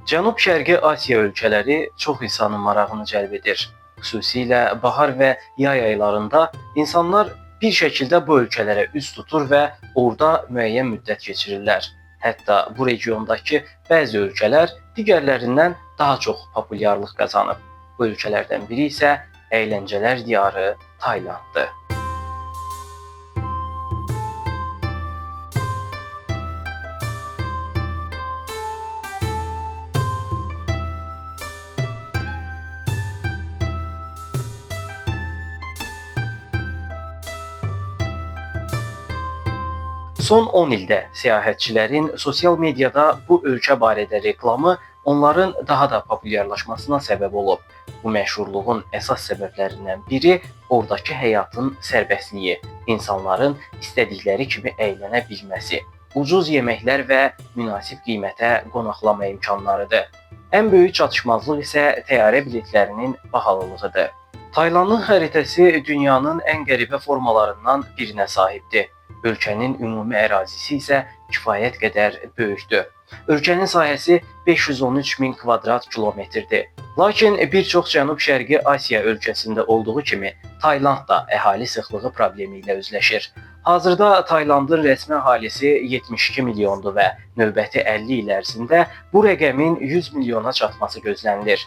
Cənub-Şərqi Asiya ölkələri çox insanın marağını cəlb edir. Xüsusilə bahar və yay aylarında insanlar bir şəkildə bu ölkələrə üz tutur və orada müəyyən müddət keçirirlər. Hətta bu regiondakı bəzi ölkələr digərlərindən daha çox populyarlıq qazanıb. Bu ölkələrdən biri isə əyləncələr diyarı Taylanddır. Son 10 ildə səyahətçilərin sosial mediada bu ölkə barədə reklamı onların daha da populyarlaşmasına səbəb olub. Bu məşhurluğun əsas səbəblərindən biri oradakı həyatın sərbəstliyi, insanların istədikləri kimi əylənə bilməsi, ucuz yeməklər və münasib qiymətə qonaqlama imkanlarıdır. Ən böyük çatışmazlıq isə təyyarə biletlərinin bahalılığıdır. Taylandın xəritəsi dünyanın ən qəribə formalarından birinə sahibdir. Ölkənin ümumi ərazisi isə kifayət qədər böyükdür. Ölkənin sahəsi 513 min kvadrat kilometrdir. Lakin bir çox Cənub-Şərqi Asiya ölkəsində olduğu kimi Tayland da əhali sıxlığı problemi ilə üzləşir. Hazırda Taylandın rəsmi əhalisi 72 milyondur və növbəti 50 il ərzində bu rəqəmin 100 milyona çatması gözlənilir.